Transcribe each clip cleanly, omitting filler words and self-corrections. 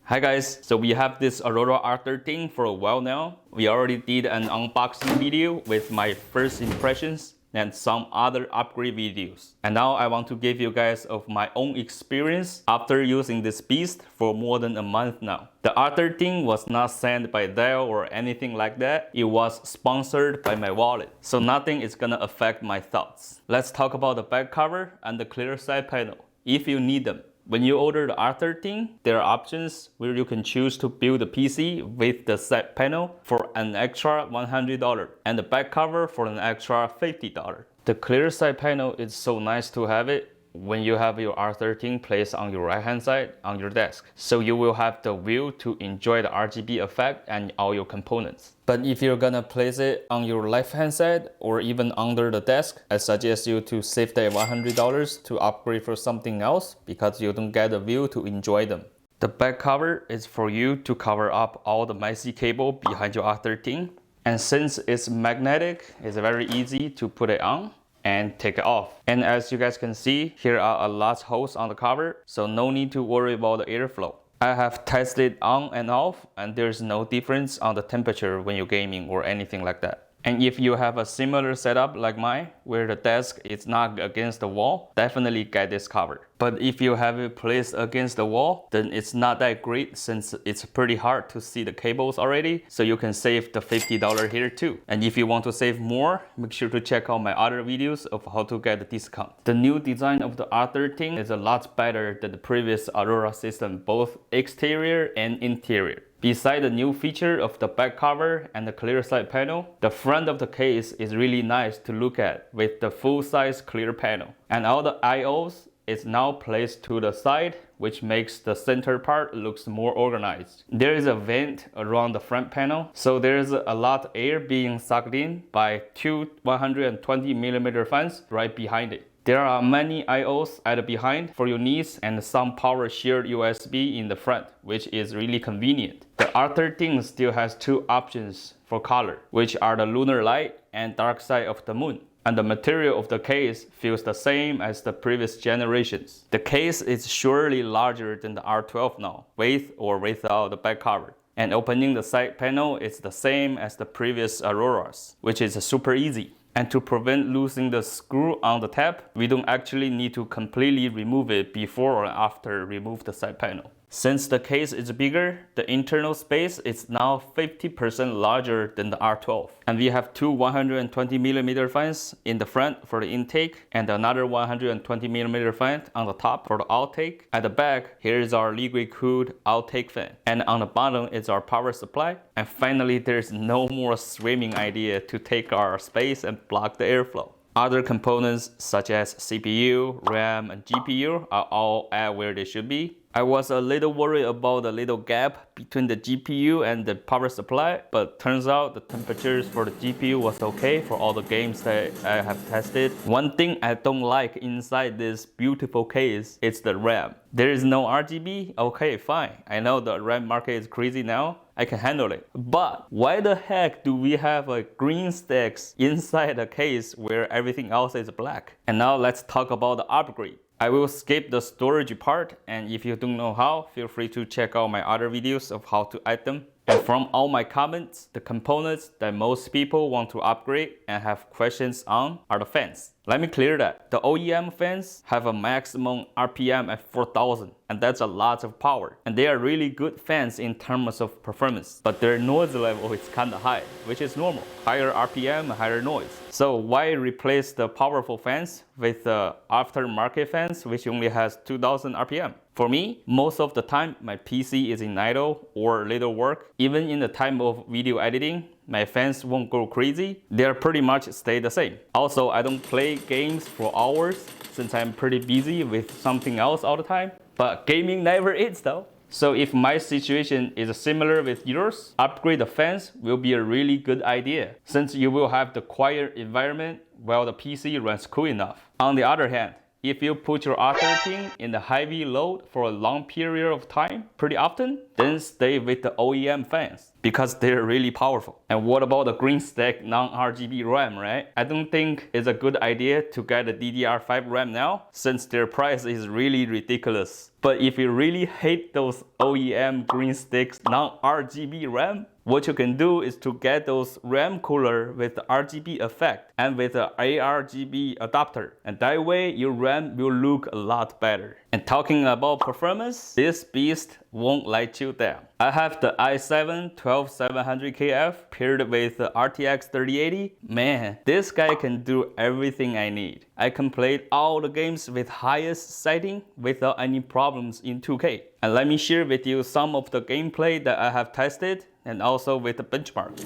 Hi guys, so we have this Aurora R13 for a while now. We already did an unboxing video with my first impressions and some other upgrade videos. And now I want to give you guys of my own experience after using this beast for more than a month now. The R13 was not sent by Dell or anything like that. It was sponsored by my wallet. So nothing is gonna affect my thoughts. Let's talk about the back cover and the clear side panel, if you need them. When you order the R13, there are options where you can choose to build the PC with the side panel for an extra $100 and the back cover for an extra $50. The clear side panel is so nice to have it when you have your R13 placed on your right hand side on your desk. So you will have the view to enjoy the RGB effect and all your components. But if you're gonna place it on your left hand side or even under the desk, I suggest you to save that $100 to upgrade for something else because you don't get a view to enjoy them. The back cover is for you to cover up all the messy cable behind your R13. And since it's magnetic, it's very easy to put it on and take it off. And as you guys can see, here are a lot of holes on the cover, so no need to worry about the airflow. I have tested on and off, and there's no difference on the temperature when you're gaming or anything like that. And if you have a similar setup like mine, where the desk is not against the wall, definitely get this cover. But if you have it placed against the wall, then it's not that great since it's pretty hard to see the cables already. So you can save the $50 here too. And if you want to save more, make sure to check out my other videos of how to get the discount. The new design of the R13 is a lot better than the previous Aurora system, both exterior and interior. Beside the new feature of the back cover and the clear side panel, the front of the case is really nice to look at with the full-size clear panel. And all the I/Os is now placed to the side, which makes the center part looks more organized. There is a vent around the front panel, so there's a lot of air being sucked in by two 120mm fans right behind it. There are many I/Os at the behind for your needs and some power shared USB in the front, which is really convenient. The R13 still has two options for color, which are the lunar light and dark side of the moon. And the material of the case feels the same as the previous generations. The case is surely larger than the R12 now, with or without the back cover. And opening the side panel is the same as the previous Auroras, which is super easy. And to prevent losing the screw on the tab, we don't actually need to completely remove it before or after remove the side panel. Since the case is bigger, the internal space is now 50% larger than the R12. And we have two 120mm fans in the front for the intake and another 120mm fan on the top for the outtake. At the back, here is our liquid cooled outtake fan. And on the bottom is our power supply. And finally, there's no more swimming idea to take our space and block the airflow. Other components such as CPU, RAM, and GPU are all at where they should be. I was a little worried about the little gap between the GPU and the power supply, but turns out the temperatures for the GPU was okay for all the games that I have tested. One thing I don't like inside this beautiful case is the RAM. There is no RGB? Okay, fine. I know the RAM market is crazy now. I can handle it. But why the heck do we have a green sticks inside the case where everything else is black? And now let's talk about the upgrade. I will skip the storage part, and if you don't know how, feel free to check out my other videos of how to add them. And from all my comments, the components that most people want to upgrade and have questions on are the fans. Let me clear that. The OEM fans have a maximum RPM at 4000, and that's a lot of power. And they are really good fans in terms of performance, but their noise level is kinda high, which is normal. Higher RPM, higher noise. So why replace the powerful fans with the aftermarket fans, which only has 2000 RPM? For me, most of the time, my PC is in idle or little work. Even in the time of video editing, my fans won't go crazy. They'll pretty much stay the same. Also, I don't play games for hours since I'm pretty busy with something else all the time. But gaming never is though. So if my situation is similar with yours, upgrade the fans will be a really good idea since you will have the quiet environment while the PC runs cool enough. On the other hand, if you put your R13 in the heavy load for a long period of time pretty often, then stay with the OEM fans. because they're really powerful. And what about the green stack non-RGB RAM, right? I don't think it's a good idea to get a DDR5 RAM now, since their price is really ridiculous. But if you really hate those OEM green sticks non-RGB RAM, what you can do is to get those RAM cooler with the RGB effect and with the ARGB adapter. And that way your RAM will look a lot better. And talking about performance, this beast won't let you down. I have the i7-12700KF paired with the RTX 3080. Man, this guy can do everything I need. I can play all the games with highest setting without any problems in 2K. And let me share with you some of the gameplay that I have tested and also with the benchmark.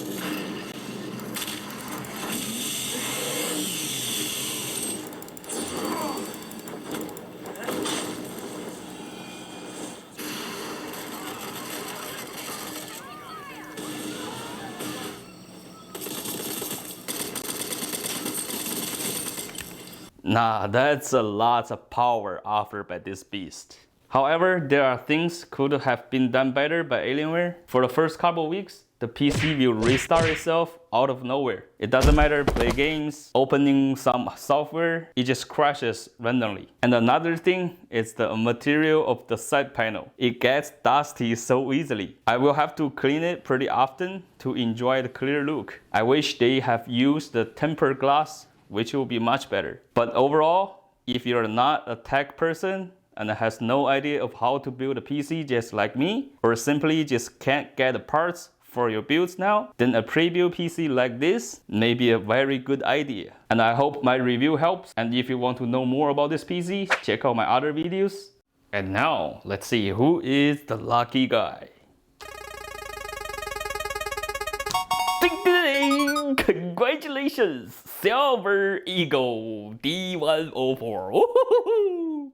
Nah, that's a lot of power offered by this beast. However, there are things could have been done better by Alienware. For the first couple weeks, the PC will restart itself out of nowhere. It doesn't matter, play games, opening some software, it just crashes randomly. And another thing is the material of the side panel. It gets dusty so easily. I will have to clean it pretty often to enjoy the clear look. I wish they have used the tempered glass, which will be much better. But overall, if you're not a tech person and has no idea of how to build a PC just like me, or simply just can't get the parts for your builds now, then a pre-built PC like this may be a very good idea. And I hope my review helps. And if you want to know more about this PC, check out my other videos. And now, let's see who is the lucky guy. Ding-ding! Congratulations! Silver Eagle D104. Woo-hoo-hoo-hoo!